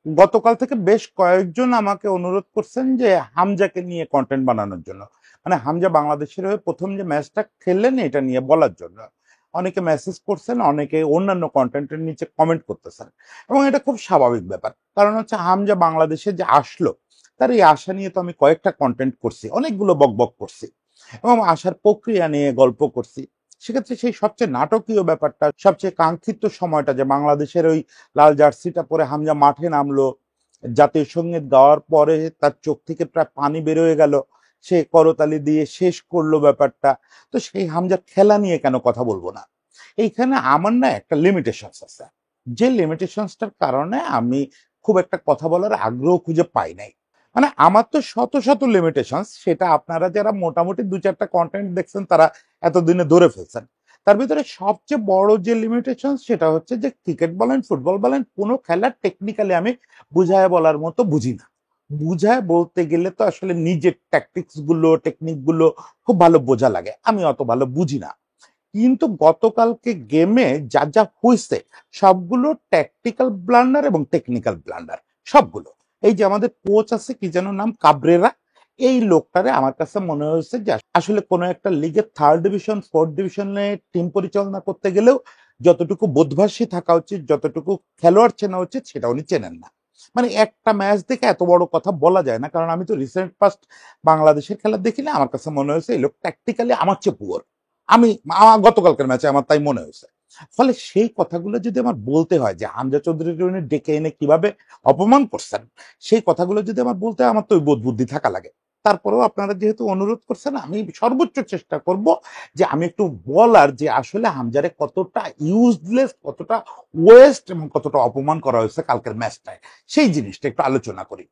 গতকাল থেকে বেশ কয়েকজন আমাকে অনুরোধ করছেন যে হামজাকে নিয়ে কন্টেন্ট বানানোর জন্য। মানে হামজা বাংলাদেশের হয়ে প্রথম যে ম্যাচটা খেললেন এটা নিয়ে বলার জন্য। অনেকে মেসেজ করছেন, অনেকে অন্যান্য কন্টেন্টের নিচে কমেন্ট করতেছেন, এবং এটা খুব স্বাভাবিক ব্যাপার। কারণ হচ্ছে হামজা বাংলাদেশে যে আসলো তার এই আশা নিয়ে তো আমি কয়েকটা কন্টেন্ট করছি, অনেকগুলো বকবক করছি, এবং আসার প্রক্রিয়া নিয়ে গল্প করছি। সেক্ষেত্রে সেই সবচেয়ে নাটকীয় ব্যাপারটা, সবচেয়ে কাঙ্ক্ষিত সময়টা, যে বাংলাদেশের ওই লাল জার্সিটা পরে হামজা মাঠে নামলো, জাতীয় সঙ্গীত গাওয়ার পরে তার চোখ থেকে প্রায় পানি বেরোয় গেল, সে করতালি দিয়ে শেষ করলো ব্যাপারটা। তো সেই হামজার খেলা নিয়ে কেন কথা বলবো না? এইখানে আমার না একটা লিমিটেশনস আছে, যে লিমিটেশনসটার কারণে আমি খুব একটা কথা বলার আগ্রহ খুঁজে পাই নাই। মানে আমার তো শত শত লিমিটেশনস, সেটা আপনারা যারা মোটামুটি দু চারটা কন্টেন্ট দেখছেন তারা এতদিনে ধরে ফেলছেন। তার ভিতরে সবচেয়ে বড় যে লিমিটেশন সেটা হচ্ছে যে ক্রিকেট বলেন, ফুটবল বলেন, কোনো খেলা টেকনিক্যালি আমি বুঝায় বলার মতো বুঝি না। বুঝায় বলতে গেলে তো আসলে নিজের ট্যাকটিক্স গুলো, টেকনিক গুলো খুব ভালো বোঝা লাগে, আমি অত ভালো বুঝি না। কিন্তু গতকালকে গেমে যা যা হয়েছে সবগুলো ট্যাকটিক্যাল ব্লান্ডার এবং টেকনিক্যাল ব্লান্ডার, সবগুলো। এই যে আমাদের কোচ আছে, কি যেন নাম, কাবরেরা, এই লোকটারে আমার কাছে মনে হয়েছে যে আসলে কোনো একটা লিগের থার্ড ডিভিশন, ফোর্থ ডিভিশনে টিম পরিচালনা করতে গেলেও যতটুকু বোধভাসী থাকা উচিত, যতটুকু খেলোয়াড় চেনা উচিত, সেটা উনি চেনেন না। মানে একটা ম্যাচ দেখে এত বড় কথা বলা যায় না, কারণ আমি তো রিসেন্ট পাস্ট বাংলাদেশের খেলা দেখি না। আমার কাছে মনে হয়েছে এই লোক ট্যাকটিক্যালি আমার চেয়ে পুয়ার। আমি গতকালকের ম্যাচে আমার তাই মনে হয়েছে। ফলে সেই কথাগুলো যদি আমার বলতে হয় যে হামজা চৌধুরীকে উনি ডেকে এনে কিভাবে অপমান করছেন, সেই কথাগুলো যদি আমার বলতে হয়, আমার তো ওই বোধ বুদ্ধি থাকা লাগে। তারপরেও আপনারা যেহেতু অনুরোধ করছেন, আমি সর্বোচ্চ চেষ্টা করব যে আমি একটু বলার যে আসলে হামজারে কতটা ইউজলেস, কতটা ওয়েস্ট এবং কতটা অপমান করা হয়েছে কালকের ম্যাচটায়, সেই জিনিসটা একটু আলোচনা করি।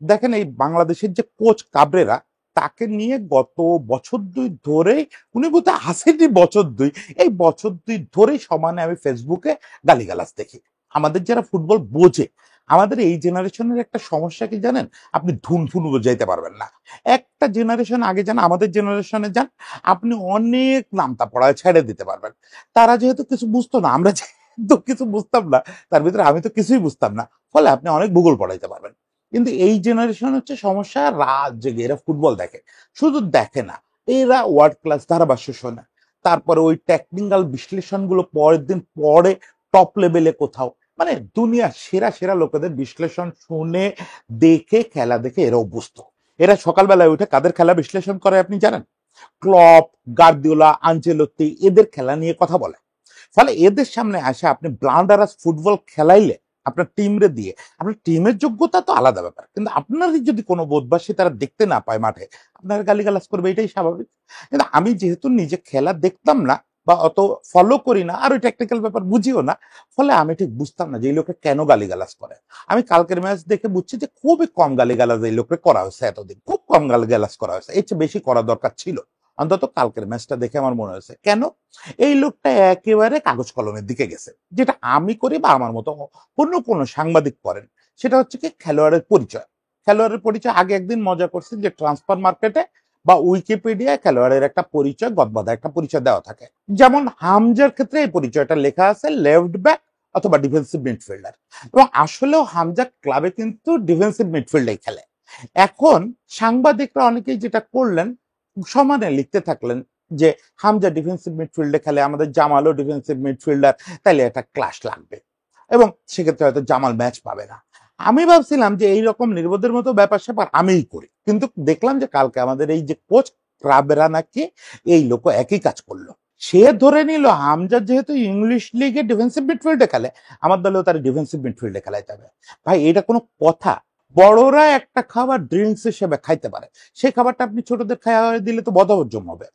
দেখেন, এই বাংলাদেশের যে কোচ কাবরেরা, তাকে নিয়ে গত বছর দুই ধরেই, উনি বলতে আসেনি বছর দুই, এই বছর দুই ধরেই সমানে আমি ফেসবুকে গালিগালাজ দেখি। আমাদের যারা ফুটবল বোঝে, আমাদের এই জেনারেশনের একটা সমস্যা কি জানেন? আপনি ধুন ফুন বোঝাইতে পারবেন না। একটা জেনারেশন আগে যান, আমাদের জেনারেশনে যান, আপনি অনেক নামতা পড়ায় ছেড়ে দিতে পারবেন। তারা যেহেতু কিছু বুঝতো না, আমরা যেহেতু কিছু বুঝতাম না, তার ভিতরে আমি তো কিছুই বুঝতাম না, ফলে আপনি অনেক ভূগোল পড়াইতে পারবেন। কিন্তু এই জেনারেশন হচ্ছে সমস্যা, রাত জেগে এরা ফুটবল দেখে। শুধু দেখে না, এরা ওয়ার্ল্ড ক্লাস ধারাভাষ্য শোনে, তারপরে ওই টেকনিক্যাল বিশ্লেষণগুলো পরের দিন পরে টপ লেভেলে কোথাও, মানে দুনিয়ার সেরা সেরা লোকেদের বিশ্লেষণ শুনে, দেখে, খেলা দেখে এরা অভ্যস্ত। এরা সকালবেলায় উঠে কাদের খেলা বিশ্লেষণ করে আপনি জানেন? ক্লপ, গার্দিওলা, আনচেলত্তি, এদের খেলা নিয়ে কথা বলে। ফলে এদের সামনে আসে আপনি ব্লান্ডারাস ফুটবল খেলাইলে আপনার টিমরে দিয়ে, আপনার টিমের যোগ্যতা তো আলাদা ব্যাপার, কিন্তু আপনারই যদি কোনো বোধবাসী তারা দেখতে না পায় মাঠে, আপনার গালিগালাজ করবে, এটাই স্বাভাবিক। কিন্তু আমি যেহেতু নিজে খেলা দেখতাম না বা অত ফলো করি না, আর ওই টেকনিক্যাল ব্যাপার বুঝিও না, ফলে আমি ঠিক বুঝতাম না যে এই লোকে কেন গালিগালাজ করে। আমি কালকের ম্যাচ দেখে বুঝছি যে খুবই কম গালিগালাজ এই লোকে করা হয়েছে, এতদিন খুব কম গালিগালাজ করা হয়েছে, এর চেয়ে বেশি করা দরকার ছিল। অন্তত কালকের ম্যাচটা দেখে আমার মনে হয়েছে কেন এই লোকটা একেবারে কাগজ কলমের দিকে গেছে, যেটা আমি করি বা আমার মতো অন্য কোনো সাংবাদিক করেন। সেটা হচ্ছে কি, খেলোয়াড়ের পরিচয়। খেলোয়াড়ের পরিচয় আগে একদিন মজা করছি যে ট্রান্সফার মার্কেটে বা উইকিপিডিয়ায় খেলোয়াড়ের একটা পরিচয়, গদবাধা একটা পরিচয় দেওয়া থাকে। যেমন হামজার ক্ষেত্রে এই পরিচয়টা লেখা আছে লেফট ব্যাক অথবা ডিফেন্সিভ মিডফিল্ডার, এবং আসলেও হামজা ক্লাবে কিন্তু ডিফেন্সিভ মিডফিল্ডে খেলে। এখন সাংবাদিকরা অনেকেই যেটা করলেন, সমানে লিখতে থাকলেন যে হামজা ডিফেন্সিভ মিডফিল্ডে খেলে, আমাদের জামালও ডিফেন্সিভ মিডফিল্ডার, তাইলে একটা ক্লাস লাগবে, এবং সেক্ষেত্রে হয়তো জামাল ম্যাচ পাবে না। আমি ভাবছিলাম যে এইরকম নির্বোধের মতো ব্যাপার স্যাপার আমিই করি, কিন্তু দেখলাম যে কালকে আমাদের এই যে কোচ রাবেরা নাকি এই লোক একই কাজ করলো। সে ধরে নিল হামজা যেহেতু ইংলিশ লিগে ডিফেন্সিভ মিডফিল্ডে খেলে, আমার দলেও তার ডিফেন্সিভ মিডফিল্ডে খেলাইতে হবে। ভাই, এটা কোনো কথা? বড়রা একটা খাবার ড্রিঙ্কস হিসেবে খাইতে পারে, সেই খাবারটা আপনি ছোটদের খাওয়া দিলে তো বদহজম হবে।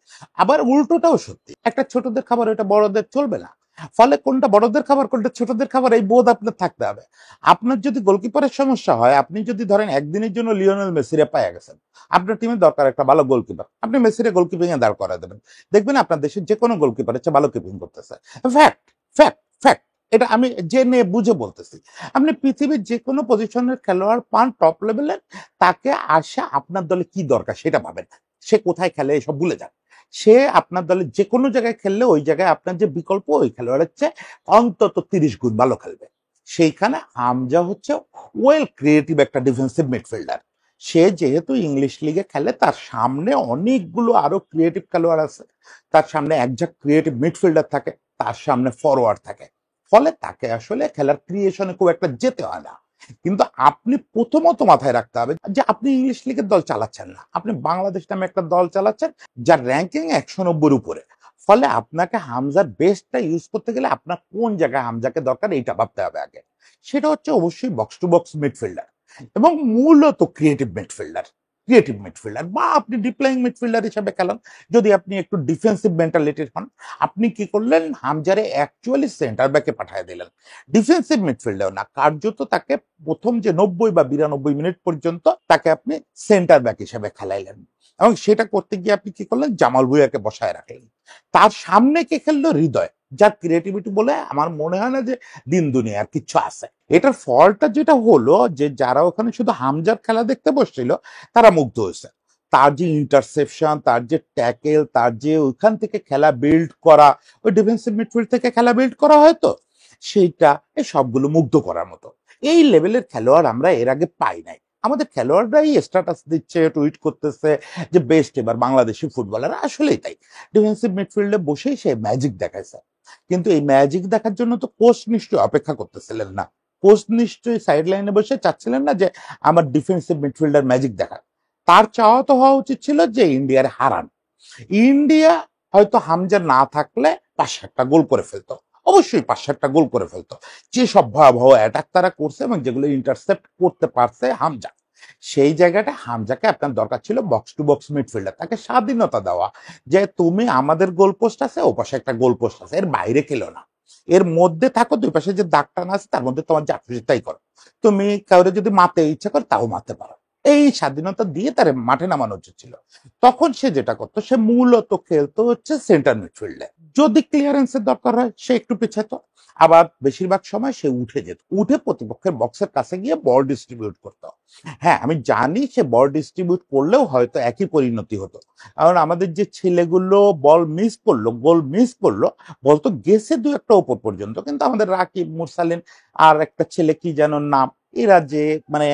আবার উল্টোটাও সত্যি, একটা ছোটদের খাবার ওটা বড়দের চলবে না। ফলে কোনটা বড়দের খাবার কোনটা ছোটদের খাবার, এই বোধ আপনার থাকতে হবে। আপনার যদি গোলকিপারের সমস্যা হয়, আপনি যদি ধরেন একদিনের জন্য লিওনেল মেসিরে পাইয়া গেছেন, আপনার টিমের দরকার একটা ভালো গোলকিপার, আপনি মেসিরে গোলকিপিং এ দাঁড় করা দেবেন, দেখবেন আপনার দেশের যে কোনো গোলকিপারের চেয়ে ভালো কিপিং করতেছে। Fact, fact, fact. এটা আমি জেনে বুঝে বলতেছি। আপনি পৃথিবীর যে কোনো পজিশনের খেলোয়াড় পান টপ লেভেলের, তাকে আসা আপনার দলে কি দরকার সেটা ভাবেন। সে কোথায় খেলে এসব ভুলে যান। সে আপনার দলে যে কোনো জায়গায় খেললে ওই জায়গায় আপনার যে বিকল্প, ওই খেলোয়াড়ের চেয়ে অন্তত 30 গুণ ভালো খেলবে। সেইখানে হামজা হচ্ছে ওয়েল ক্রিয়েটিভ একটা ডিফেন্সিভ মিডফিল্ডার। সে যেহেতু ইংলিশ লিগে খেলে, তার সামনে অনেকগুলো আরো ক্রিয়েটিভ খেলোয়াড় আছে, তার সামনে একজন ক্রিয়েটিভ মিডফিল্ডার থাকে, তার সামনে ফরওয়ার্ড থাকে, ফলে তাকে আসলে খেলার ক্রিয়েশনে খুব একটা যেতে হয় না। কিন্তু আপনি প্রথমত মাথায় রাখতে হবে যে আপনি ইংলিশ লিগের দল চালাচ্ছেন না, আপনি বাংলাদেশ নামে একটা দল চালাচ্ছেন যার র্যাঙ্কিং 190-র উপরে। ফলে আপনাকে হামজার বেস্টটা ইউজ করতে গেলে আপনার কোন জায়গায় হামজাকে দরকার এইটা ভাবতে হবে আগে। সেটা হচ্ছে অবশ্যই বক্স টু বক্স মিডফিল্ডার এবং মূলত ক্রিয়েটিভ মিডফিল্ডার বা আপনি ডিপ্লয়িং মিডফিল্ডার হিসেবে খেলান। যদি আপনি একটু ডিফেন্সিভ মেন্টালিটির হন, আপনি কি করলেন, হামজারে অ্যাকচুয়ালি সেন্টার ব্যাকে পাঠিয়ে দিলেন, ডিফেন্সিভ মিডফিল্ডেও না, কার্যত তাকে প্রথম যে 90 বা 92 মিনিট পর্যন্ত তাকে আপনি সেন্টার ব্যাক হিসেবে খেলাইলেন। এবং সেটা করতে গিয়ে আপনি কি করলেন, জামাল ভুঁইয়াকে বসায় রাখলেন। তার সামনে কে খেললো, হৃদয়, যার ক্রিয়েটিভিটি বলে আমার মনে হয় না যে দিন দুনিয়ার কিছু আছে। এটার ফলটা যেটা হলো যে যারা ওখানে শুধু হামজার খেলা দেখতে বসছিল তারা মুগ্ধ হয়েছে। তার যে ইন্টারসেপশন, তার যে ট্যাকেল, তার যে ওইখান থেকে খেলা বিল্ড করা, ওই ডিফেন্সিভ মিডফিল্ড থেকে খেলা বিল্ড করা হয়তো, সেইটা এই সবগুলো মুগ্ধ করার মতো। এই লেভেলের খেলোয়াড় আমরা এর আগে পাই নাই। আমাদের খেলোয়াড়রাই স্ট্যাটাস দিচ্ছে, টুইট করতেছে যে বেস্ট এবার বাংলাদেশি ফুটবলার। আসলেই তাই, ডিফেন্সিভ মিডফিল্ডে বসেই সে ম্যাজিক দেখাইছে। কিন্তু এই ম্যাজিক দেখার জন্য তো কোচ নিশ্চয়ই অপেক্ষা করতেছিলেন না। কোচ নিশ্চয়ই সাইড লাইনে বসে চাচ্ছিলেন না যে আমার ডিফেন্সিভ মিডফিল্ডার ম্যাজিক দেখাক। তার চাওয়া তো হওয়া উচিত ছিল যে ইন্ডিয়ার হারান। ইন্ডিয়া হয়তো হামজা না থাকলে 5-7টা গোল করে ফেলতো, অবশ্যই 5-7টা গোল করে ফেলতো। যে সব ভয়াবহ অ্যাটাক তারা করছে এবং যেগুলো ইন্টারসেপ্ট করতে পারছে হামজা, সেই জায়গাটা হামজাকে আপনার দরকার ছিল বক্স টু বক্স মিডফিল্ডার, তাকে স্বাধীনতা দেওয়া যে তুমি আমাদের গোল পোস্ট আছে, ও পাশে একটা গোল পোস্ট আছে, এর বাইরে খেলো না, এর মধ্যে থাকো, দুই পাশে যে দাগ টানা আছে তার মধ্যে তোমার যা খুশি তাই করো, তুমি কাউরে যদি মারতে ইচ্ছা করে তাও মারতে পারো। এই স্বাধীনতা দিয়ে তার মাঠে নামানো উচিত ছিল। তখন সে যেটা করতো, সে মূলত খেলতো হচ্ছে সেন্টার মিডফিল্ডে। যদি ক্লিয়ারেন্সের দরকার হয় সে একটু পিছাতো, আবার বেশিরভাগ সময় সে উঠে যেত, উঠে প্রতিপক্ষের বক্সের কাছে গিয়ে বল ডিস্ট্রিবিউট করতো। হ্যাঁ, আমি জানি সে বল ডিস্ট্রিবিউট করলেও হয়তো একই পরিণতি হতো, কারণ আমাদের যে ছেলেগুলো বল মিস করলো, গোল মিস করলো, বল তো গেছে দু একটা ওপর পর্যন্ত, কিন্তু আমাদের রাকিব, মুরসালিন আর একটা ছেলে কি যেন নাম, এরা যে মানে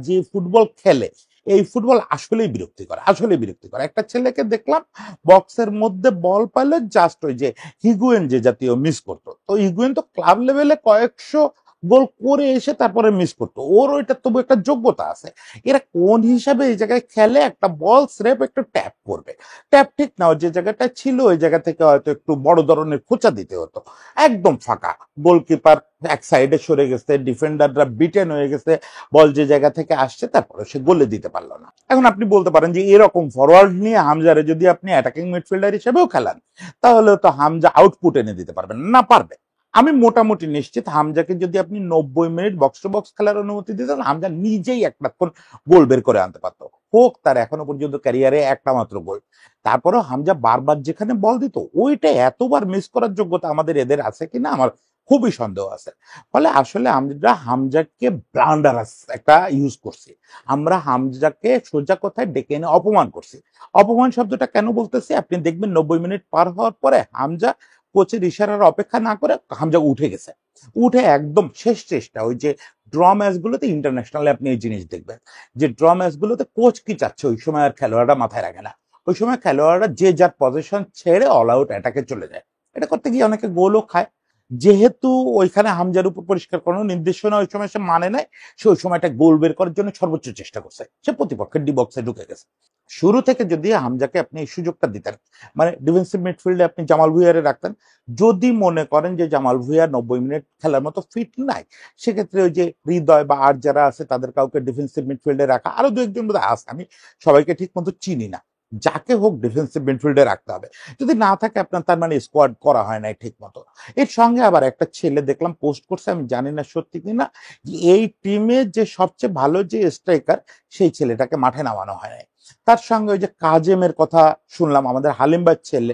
যে ফুটবল খেলে, এই ফুটবল আসলেই বিরক্তিকর, আসলেই বিরক্তিকর। একটা ছেলেকে দেখলাম বক্সের মধ্যে বল পাইলে জাস্ট ওই যে হিগুয়েন যে জাতীয় মিস করতো, তো হিগুয়েন তো ক্লাব লেভেলে কয়েকশো গোল করে এসে তারপরে মিস করতো, ওর ওইটা তবু একটা যোগ্যতা আছে। এরা কোন হিসাবে এই জায়গায় খেলে, একটা বল স্রেফ একটু ট্যাপ করবে, ট্যাপ ঠিক না, যে জায়গাটা ছিল ওই জায়গা থেকে হয়তো একটু বড় ধরনের খোঁচা দিতে হতো। একদম ফাঁকা, গোলকিপার এক সাইডে সরে গেছে, ডিফেন্ডাররা বিটেন হয়ে গেছে, বল যে জায়গা থেকে আসছে তারপরে সে গোলে দিতে পারলো না। এখন আপনি বলতে পারেন যে এরকম ফরওয়ার্ড নিয়ে হামজারে যদি আপনি অ্যাটাকিং মিডফিল্ডার হিসেবেও খেলান, তাহলে তো হামজা আউটপুট এনে দিতে পারবেন না, পারবে। আমি মোটামুটি নিশ্চিত হামজাকে যদি আপনি 90 মিনিট বক্স টু বক্স খেলার অনুমতি দিতেন, হামজা নিজেই একটা গোল বের করে আনতে পারতো, হোক তার এখনো পর্যন্ত ক্যারিয়ারে একটা মাত্র গোল। তারপরেও হামজা বারবার যেখানে বল দিত, ওইটা এতবার মিস করার যোগ্যতা আমাদের এদের আছে কিনা আমার খুবই সন্দেহ আছে। ফলে আসলে আমরা হামজাকে ব্লান্ডারাস একটা ইউজ করছি, আমরা হামজাকে সোজা কথায় ডেকে এনে অপমান করছি। অপমান শব্দটা কেন বলতেছি, আপনি দেখবেন 90 মিনিট পার হওয়ার পরে হামজা কোচের ইশারার অপেক্ষা না করে হামজা উঠে গেছে, উঠে একদম শেষ চেষ্টা, ওই যে ড্র ম্যাচ গুলোতে, ইন্টারন্যাশনালে আপনি এই জিনিস দেখবেন যে ড্র ম্যাচ গুলোতে কোচ কি চাচ্ছে ওই সময় আর খেলোয়াড়রা মাথায় রাখে না। ওই সময় খেলোয়াড়রা যে যার পজিশন ছেড়ে অল আউট অ্যাটাকে চলে যায়। এটা করতে গিয়ে অনেকে গোলও খায়। যেহেতু ওইখানে হামজার উপর পরিষ্কার কোনো নির্দেশনা ওই সময় সে মানে নাই, সে ওই সময়টা গোল বের করার জন্য সর্বোচ্চ চেষ্টা করছে, সে প্রতিপক্ষের ডি বক্সে ঢুকে গেছে। শুরু থেকে যদি হামজাকে আপনি এই সুযোগটা দিতেন, মানে ডিফেন্সিভ মিডফিল্ডে আপনি জামাল ভুঁইয়ারে রাখতেন, যদি মনে করেন যে জামাল ভুঁইয়া 90 মিনিট খেলার মতো ফিট নাই, সেক্ষেত্রে ওই যে হৃদয় বা আর যারা আছে তাদের কাউকে ডিফেন্সিভ মিডফিল্ডে রাখা, আরো দু একজন বোধহয় আছে, আমি সবাইকে ঠিক মতো চিনি না, যাকে হোক ডিফেন্সিভ মিডফিল্ডে রাখতে হবে। যদি না থাকে আপনার, তার মানে স্কোয়াড করা হয় নাই ঠিক মতো। এর সঙ্গে আবার একটা ছেলে দেখলাম পোস্ট করছে, আমি জানি না সত্যি কিনা, এই টিমে যে সবচেয়ে ভালো যে স্ট্রাইকার, সেই ছেলেটাকে মাঠে নামানো হয় নাই। তার সঙ্গে ওই যে কাজেমের কথা শুনলাম, আমাদের হালিমবার ছেলে,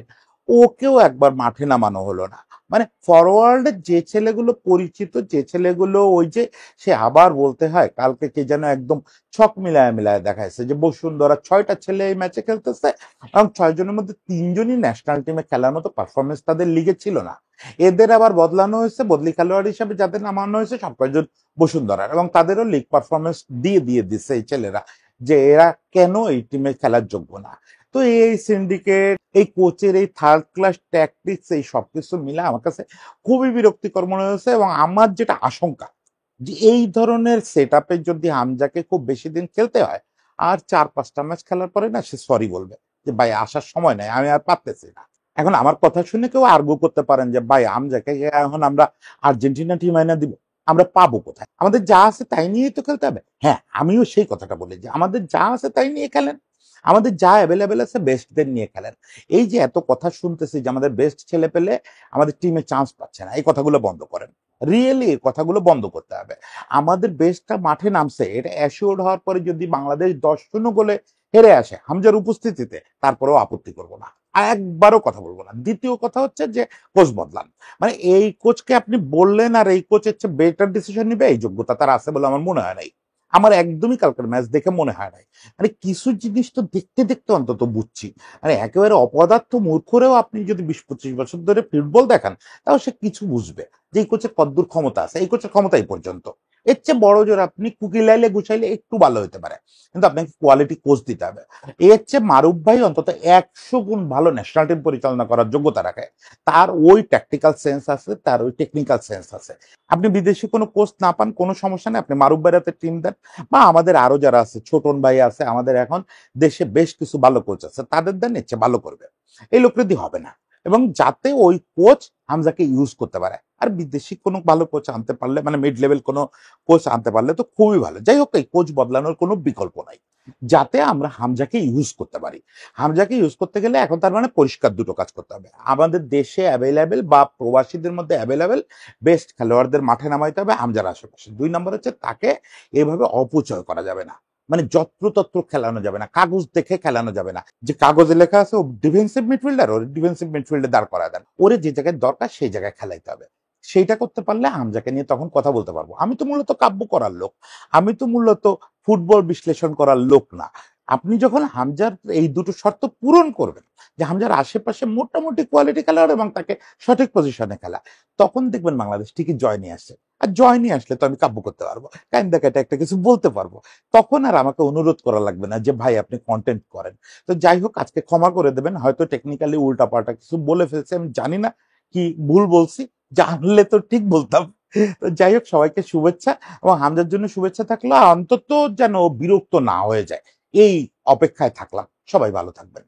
ওকেও একবার মাঠে নামানো হলো না। মানে ফরওয়ার্ডের যে ছেলেগুলো পরিচিত, যে ছেলেগুলো ওই যে, সে আবার বলতে হয়, কালকে কে যেন একদম ছক মিলায় মিলায় দেখাইছে যে বসুন্ধরা 6টা ছেলে এই ম্যাচে খেলতেছে এবং 6 জনের মধ্যে 3 জনই ন্যাশনাল টিমে খেলার মতো পারফরমেন্স তাদের লিগে ছিল না। এদের আবার বদলানো হয়েছে, বদলি খেলোয়াড় হিসেবে যাদের নামানো হয়েছে সব কয়েকজন বসুন্ধরার, এবং তাদেরও লিগ পারফরমেন্স দিয়ে দিচ্ছে এই ছেলেরা, যে এরা কেন এই টিমে খেলার যোগ্য না। তো এই সিন্ডিকেট, এই কোচের এই থার্ড ক্লাস ট্যাকটিক্স, এই সবকিছু মিলে আমার কাছে খুবই বিরক্তিকর মনে হয়েছে। এবং আমার যেটা আশঙ্কা, যে এই ধরনের সেট আপে যদি হামজাকে খুব বেশি দিন খেলতে হয়, আর 4-5টা ম্যাচ খেলার পরে না সে সরি বলবে, যে ভাই আসার সময় নাই, আমি আর পারতেছি না। এখন আমার কথা শুনে কেউ আর্গু করতে পারেন যে ভাই হামজাকে এখন আমরা আর্জেন্টিনা টিম আইনা দিব, আমরা পাবো কোথায়? আমাদের যা আছে তাই নিয়েই তো খেলতে হবে। হ্যাঁ, আমিও সেই কথাটা বলি যে আমাদের যা আছে তাই নিয়ে খেলেন, আমাদের যা অ্যাভেলেবেল আছে বেস্টদের নিয়ে খেলেন। এই যে এত কথা শুনতেছি যে আমাদের বেস্ট ছেলে পেলে আমাদের টিমে চান্স পাচ্ছে না, এই কথাগুলো বন্ধ করেন। রিয়েলি এই কথাগুলো বন্ধ করতে হবে। আমাদের বেস্টটা মাঠে নামছে, এটা অ্যাসিওর্ড হওয়ার পরে যদি বাংলাদেশ 10-0 গোলে হেরে আসে হামজার উপস্থিতিতে, তারপরেও আপত্তি করবো না, আর একবারও কথা বলবো না। দ্বিতীয় কথা হচ্ছে যে কোচ বদলান, মানে এই কোচকে আপনি বললেন আর এই কোচ হচ্ছে বেটার ডিসিশন নিবে, এই যোগ্যতা তার আছে বলে আমার মনে হয় নাই। আমার একদমই কালকের ম্যাচ দেখে মনে হয় নাই। মানে কিছু জিনিস তো দেখতে দেখতে অন্তত বুঝছি, মানে একেবারে অপদার্থ মূর্খরেও আপনি যদি 20-25 বছর ধরে ফুটবল দেখান, তাও সে কিছু বুঝবে যে এই কোচের কদ্দূর ক্ষমতা আছে। এই কোচের ক্ষমতা এই পর্যন্ত, এর চেয়ে বড় জোর আপনি কুকিলাইলে গুছাইলে একটু ভালো হতে পারে, কিন্তু আপনাকে কোয়ালিটি কোচ দিতে হবে। এর চেয়ে মারুফ ভাই অন্তত 100 গুণ ভালো ন্যাশনাল টিম পরিচালনা করার যোগ্যতা রাখে। তার ওই ট্যাকটিক্যাল সেন্স আছে, তার ওই টেকনিক্যাল সেন্স আছে। আপনি বিদেশি কোনো কোচ না পান, কোনো সমস্যা নেই, আপনি মারুফ ভাইয়ের হাতে টিম দেন, বা আমাদের আরো যারা আছে, ছোটন ভাই আছে, আমাদের এখন দেশে বেশ কিছু ভালো কোচ আছে, তাদের দেন, ইচ্ছে ভালো করবে। এই লোকরেদি হবে না। এবং যাতে ওই কোচ হামজাকে ইউজ করতে পারে, আর বিদেশি কোনো ভালো কোচ আনতে পারলে, মানে মিড লেভেল কোনো কোচ আনতে পারলে তো খুবই ভালো। যাই হোক, এই কোচ বদলানোর কোনো বিকল্প নাই, যাতে আমরা হামজাকে ইউজ করতে পারি। হামজাকে ইউজ করতে গেলে এখন তার মানে পরিষ্কার দুটো কাজ করতে হবে, আমাদের দেশে অ্যাভেলেবেল বা প্রবাসীদের মধ্যে অ্যাভেলেবেল বেস্ট খেলোয়াড়দের মাঠে নামাইতে হবে হামজার আশেপাশে। 2 নম্বর হচ্ছে তাকে এভাবে অপচয় করা যাবে না, মানে যত্রতত্র খেলানো যাবে না, কাগজ দেখে খেলানো যাবে না, যে কাগজে লেখা আছে ও ডিফেন্সিভ মিডফিল্ডার, ওর ডিফেন্সিভ মিডফিল্ডে দাঁড় করা দেন, ওরে যে জায়গায় দরকার সেই জায়গায় খেলাইতে হবে। সেইটা করতে পারলে হামজাকে নিয়ে তখন কথা বলতে পারবো। আমি তো মূলত কাব্য করার লোক, আমি তো মূলত ফুটবল বিশ্লেষণ করার লোক না। আপনি যখন হামজার এই দুটো শর্ত পূরণ করবেন, যে হামজার আশেপাশে মোটামুটি কোয়ালিটি খেলোয়াড় এবং তাকে সঠিক পজিশনে খেলা, তখন দেখবেন বাংলাদেশ ঠিকই জয় নিয়ে আসছে। আর জয় নিয়ে আসলে তো আমি কাব্য করতে পারবো, কাইন্দা কাটা একটা কিছু বলতে পারবো। তখন আর আমাকে অনুরোধ করা লাগবে না যে ভাই আপনি কন্টেন্ট করেন। তো যাই হোক, আজকে ক্ষমা করে দেবেন, হয়তো টেকনিক্যালি উল্টাপাল্টা কিছু বলে ফেলছি, আমি জানি না কি ভুল বলছি, জানলে তো ঠিক বলতাম। তো যাই হোক, সবাইকে শুভেচ্ছা, এবং হামজার জন্য শুভেচ্ছা থাকলো, অন্তত যেন বিরক্ত না হয়ে যায়, এই অপেক্ষায় থাকলাম। সবাই ভালো থাকবেন।